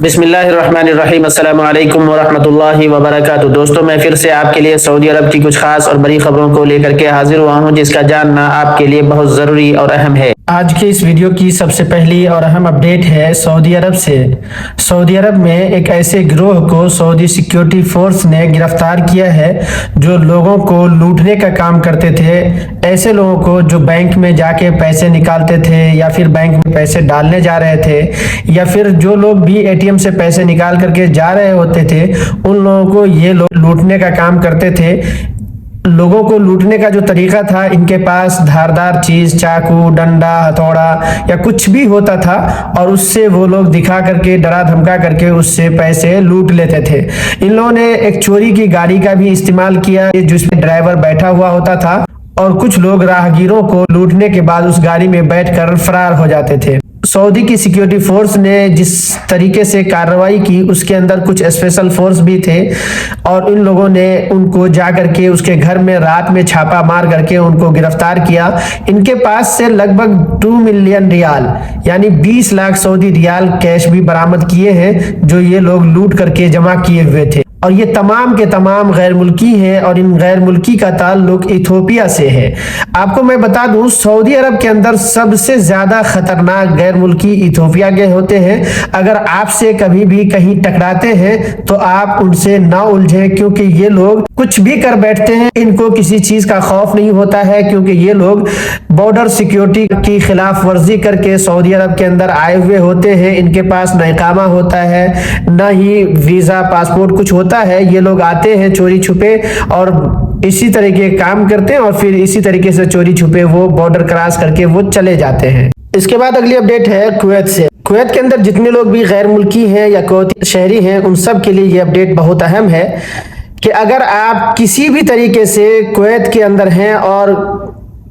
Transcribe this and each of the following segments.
بسم اللہ الرحمن الرحیم، السلام علیکم ورحمۃ اللہ وبرکاتہ۔ دوستوں، میں پھر سے آپ کے لیے سعودی عرب کی کچھ خاص اور بڑی خبروں کو لے کر کے حاضر ہوا ہوں، جس کا جاننا آپ کے لیے بہت ضروری اور اہم ہے۔ آج کے اس ویڈیو کی سب سے پہلی اور اہم اپڈیٹ ہے سعودی عرب سے۔ سعودی عرب میں ایک ایسے گروہ کو سعودی سیکیورٹی فورس نے گرفتار کیا ہے جو لوگوں کو لوٹنے کا کام کرتے تھے۔ ایسے لوگوں کو جو بینک میں جا کے پیسے نکالتے تھے یا پھر بینک میں پیسے ڈالنے جا رہے تھے، یا پھر جو لوگ بھی اے ٹی ایم سے پیسے نکال کر کے جا رہے ہوتے تھے، ان لوگوں کو یہ لوگ لوٹنے کا کام کرتے تھے۔ لوگوں کو لوٹنے کا جو طریقہ تھا، ان کے پاس دھاردار چیز، چاقو، ڈنڈا، ہتھوڑا یا کچھ بھی ہوتا تھا، اور اس سے وہ لوگ دکھا کر کے، ڈرا دھمکا کر کے اس سے پیسے لوٹ لیتے تھے۔ ان لوگوں نے ایک چوری کی گاڑی کا بھی استعمال کیا جس میں ڈرائیور بیٹھا ہوا ہوتا تھا، اور کچھ لوگ راہگیروں کو لوٹنے کے بعد اس گاڑی میں بیٹھ کر فرار ہو جاتے تھے۔ سعودی کی سیکیورٹی فورس نے جس طریقے سے کارروائی کی، اس کے اندر کچھ اسپیشل فورس بھی تھے، اور ان لوگوں نے ان کو جا کر کے اس کے گھر میں رات میں چھاپا مار کر کے ان کو گرفتار کیا۔ ان کے پاس سے لگ بھگ 2 ملین ریال یعنی 20 لاکھ سعودی ریال کیش بھی برآمد کیے ہیں، جو یہ لوگ لوٹ کر کے جمع کیے ہوئے تھے، اور یہ تمام کے تمام غیر ملکی ہیں، اور ان غیر ملکی کا تعلق ایتھوپیا سے ہے۔ آپ کو میں بتا دوں، سعودی عرب کے اندر سب سے زیادہ خطرناک غیر ملکی ایتھوپیا کے ہوتے ہیں۔ اگر آپ سے کبھی بھی کہیں ٹکراتے ہیں تو آپ ان سے نہ الجھیں، کیونکہ یہ لوگ کچھ بھی کر بیٹھتے ہیں، ان کو کسی چیز کا خوف نہیں ہوتا ہے، کیونکہ یہ لوگ بارڈر سیکیورٹی کی خلاف ورزی کر کے سعودی عرب کے اندر آئے ہوئے ہوتے ہیں۔ ان کے پاس نہ اقامہ ہوتا ہے، نہ ہی ویزا پاسپورٹ کچھ ہوتا ہے۔ یہ لوگ آتے ہیں چوری چھپے اور اسی طریقے کام کرتے ہیں، اور پھر اسی طریقے سے چوری چھپے وہ بارڈر کراس کر کے وہ چلے جاتے ہیں۔ اس کے بعد اگلی اپڈیٹ ہے کویت سے۔ کویت کے اندر جتنے لوگ بھی غیر ملکی ہیں یا کویتی شہری ہیں، ان سب کے لیے یہ اپڈیٹ بہت اہم ہے کہ اگر آپ کسی بھی طریقے سے کویت کے اندر ہیں اور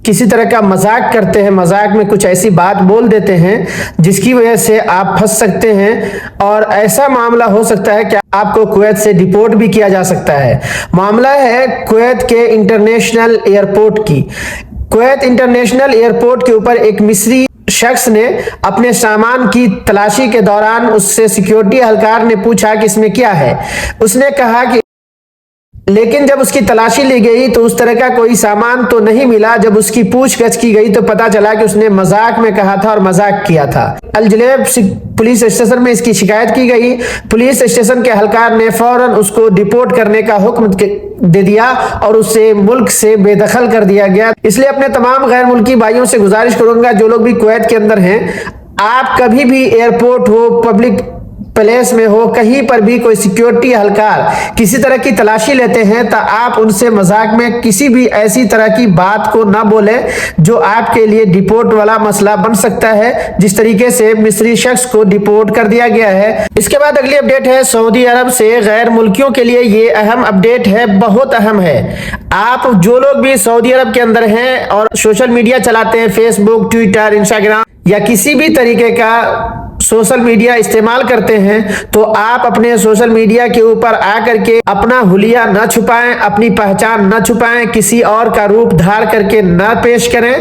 کسی طرح کا مذاق کرتے ہیں، مذاق میں کچھ ایسی بات بول دیتے ہیں جس کی وجہ سے آپ پھنس سکتے ہیں، اور ایسا معاملہ ہو سکتا ہے کہ آپ کو کویت سے ڈیپورٹ بھی کیا جا سکتا ہے۔ معاملہ ہے کویت کے انٹرنیشنل ایئرپورٹ کی۔ کویت انٹرنیشنل ایئرپورٹ کے اوپر ایک مصری شخص نے اپنے سامان کی تلاشی کے دوران اس سے سیکیورٹی اہلکار نے پوچھا کہ اس میں کیا ہے۔ اس نے کہا کہ، لیکن جب اس کی تلاشی لی گئی تو اس طرح کا کوئی سامان تو نہیں ملا۔ جب اس کی پوچھ گچھ کی گئی تو پتا چلا کہ اس نے مذاق میں کہا تھا اور مذاق کیا تھا۔ الجلیب پولیس اسٹیشن میں اس کی شکایت کی گئی۔ پولیس اسٹیشن کے اہلکار نے فوراً اس کو ڈیپورٹ کرنے کا حکم دے دیا اور اسے ملک سے بے دخل کر دیا گیا۔ اس لیے اپنے تمام غیر ملکی بھائیوں سے گزارش کروں گا، جو لوگ بھی کویت کے اندر ہیں، آپ کبھی بھی ایئرپورٹ ہو، پبلک پلیس میں ہو، کہیں پر بھی کوئی سیکیورٹی اہلکار کسی طرح کی تلاشی لیتے ہیں تو آپ ان سے مذاق میں کسی بھی ایسی طرح کی بات کو نہ بولیں جو آپ کے لیے ڈیپورٹ والا مسئلہ بن سکتا ہے، جس طریقے سے مصری شخص کو ڈیپورٹ کر دیا گیا ہے۔ اس کے بعد اگلی اپڈیٹ ہے سعودی عرب سے۔ غیر ملکیوں کے لیے یہ اہم اپڈیٹ ہے، بہت اہم ہے۔ آپ جو لوگ بھی سعودی عرب کے اندر ہیں اور سوشل میڈیا چلاتے ہیں، فیس بک، ٹویٹر، انسٹاگرام یا کسی بھی طریقے کا سوشل میڈیا استعمال کرتے ہیں، تو آپ اپنے سوشل میڈیا کے اوپر آ کر کے اپنا حلیہ نہ چھپائیں، اپنی پہچان نہ چھپائیں، کسی اور کا روپ دھار کر کے نہ پیش کریں۔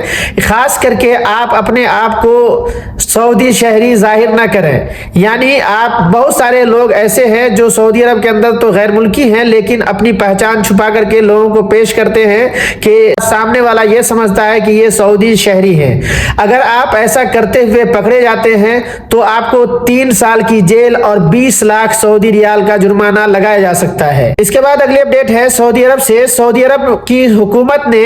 خاص کر کے آپ اپنے آپ کو سعودی شہری ظاہر نہ کریں۔ یعنی آپ، بہت سارے لوگ ایسے ہیں جو سعودی عرب کے اندر تو غیر ملکی ہیں، لیکن اپنی پہچان چھپا کر کے لوگوں کو پیش کرتے ہیں کہ سامنے والا یہ سمجھتا ہے کہ یہ سعودی شہری ہیں۔ اگر آپ ایسا کرتے ہوئے پکڑے جاتے ہیں تو آپ کو 3 سال کی جیل اور 20 لاکھ سعودی ریال کا جرمانہ لگایا جا سکتا ہے۔ اس کے بعد اگلی اپڈیٹ ہے سعودی عرب سے۔ سعودی عرب کی حکومت نے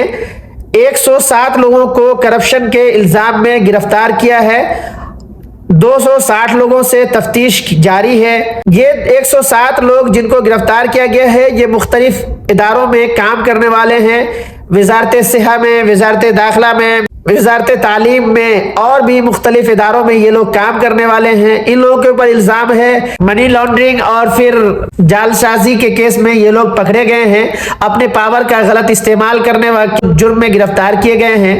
107 لوگوں کو کرپشن کے الزام میں گرفتار کیا ہے۔ 260 لوگوں سے تفتیش جاری ہے۔ یہ 107 لوگ جن کو گرفتار کیا گیا ہے، یہ مختلف اداروں میں کام کرنے والے ہیں۔ وزارت صحت میں، وزارت داخلہ میں، وزارت تعلیم میں اور بھی مختلف اداروں میں یہ لوگ کام کرنے والے ہیں۔ ان لوگوں کے اوپر الزام ہے منی لانڈرنگ اور پھر جعل سازی کے کیس میں یہ لوگ پکڑے گئے ہیں۔ اپنے پاور کا غلط استعمال کرنے والے جرم میں گرفتار کیے گئے ہیں۔